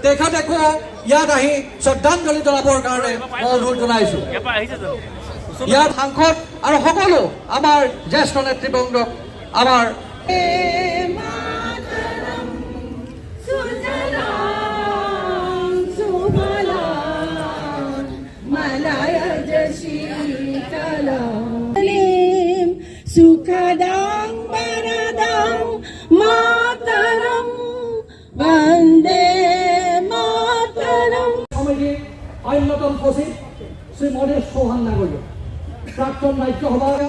তেখেতকো ইয়াত আহি শ্ৰদ্ধাঞ্জলি জনাবৰ কাৰণে অনুৰোধ জনাইছোঁ। ইয়াত সাংসদ আৰু সকলো আমাৰ জ্যেষ্ঠ নেতৃবৃন্দক আমাৰ সুখদাং বরদাং মাতরম বন্দে মাতরম। সমিতিৰ অন্যতম সচিব শ্ৰী মনীষ চৌহান নাগৰিক, প্ৰাক্তন ৰাজ্যসভাৰ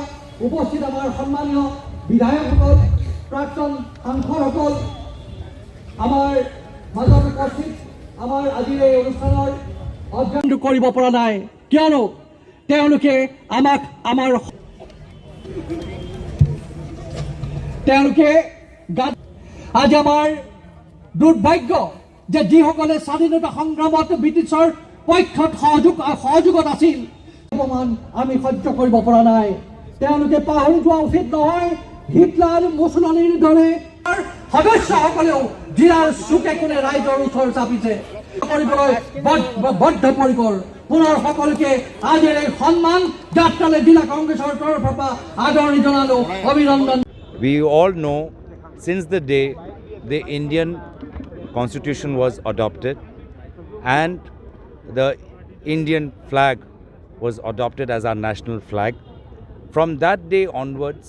উপস্থিত আমাৰ সন্মানীয় বিধায়কসকল, প্ৰাক্তন সাংসদসকল, আমাৰ মাজত উপস্থিত আমাৰ আজিৰ এই অনুষ্ঠানৰ অধ্যয়ন কৰিব পৰা নাই, কিয়নো তেওঁলোকে আমাক আজি আমাৰ দুৰ্ভাগ্য যে যিসকলে স্বাধীনতা সংগ্ৰামত ব্ৰিটিছৰ পক্ষত সহযোগত আছিল বৰ্তমান আমি সহ্য কৰিব পৰা নাই। তেওঁলোকে পাহৰি যোৱা উচিত নহয়, হিটলাৰ মুছলনিৰ দৰে সদস্যসকলেও জিলাৰ চুকে কোণে ৰাইজৰ ওচৰ চাপিছে কৰিবলৈ বদ্ধপৰিকৰ। পুনৰ সকলোকে আজিৰ এই সন্মান যাত্ৰালৈ জিলা কংগ্ৰেছৰ তৰফৰ পৰা আদৰণি জনালো, অভিনন্দন। We all know since the day the Indian Constitution was adopted and the Indian flag was adopted as our national flag, from that day onwards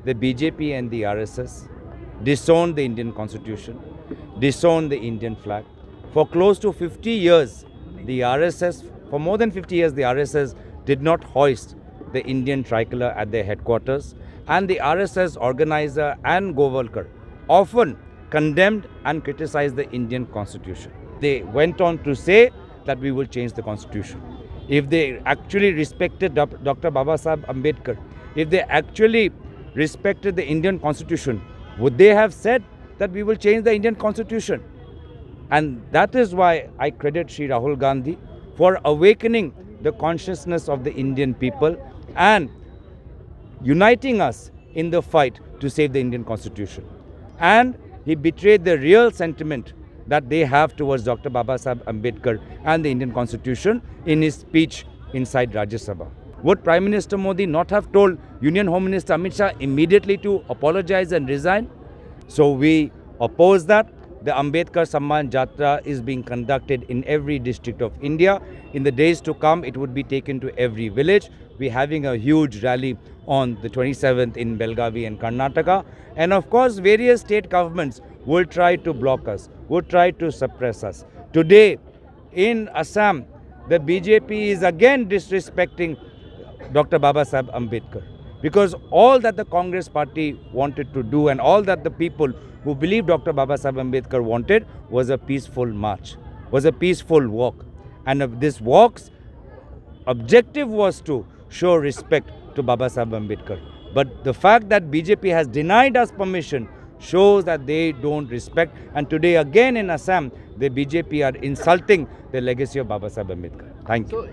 the BJP and the RSS disowned the Indian Constitution, disowned the Indian flag. For close to 50 years, the RSS, for more than 50 years, the RSS did not hoist the Indian tricolor at their headquarters, and the RSS organizer and Govalkar often condemned and criticized the Indian Constitution. They went on to say that we will change the Constitution. If they actually respected Dr. Babasaheb Ambedkar, if they actually respected the Indian Constitution, would they have said that we will change the Indian Constitution? And that is why I credit Shri Rahul Gandhi for awakening the consciousness of the Indian people and uniting us in the fight to save the Indian Constitution. And he betrayed the real sentiment that they have towards Dr. Babasaheb Ambedkar and the Indian Constitution in his speech inside Rajya Sabha. Would Prime Minister Modi not have told Union Home Minister Amit Shah immediately to apologize and resign? So we oppose that. The Ambedkar Samman Jatra is being conducted in every district of India. In the days to come, it would be taken to every village. We're having a huge rally on the 27th in Belgavi and Karnataka. And of course, various state governments will try to block us, will try to suppress us. Today, in Assam, the BJP is again disrespecting Dr. Babasaheb Ambedkar. Because all that the Congress party wanted to do and all that the people who believe Dr. Babasaheb Ambedkar wanted was a peaceful march, was a peaceful walk. And this walk's objective was to show respect to Babasaheb Ambedkar. But the fact that BJP has denied us permission shows that they don't respect. And today again in Assam, the BJP are insulting the legacy of Babasaheb Ambedkar. Thank you.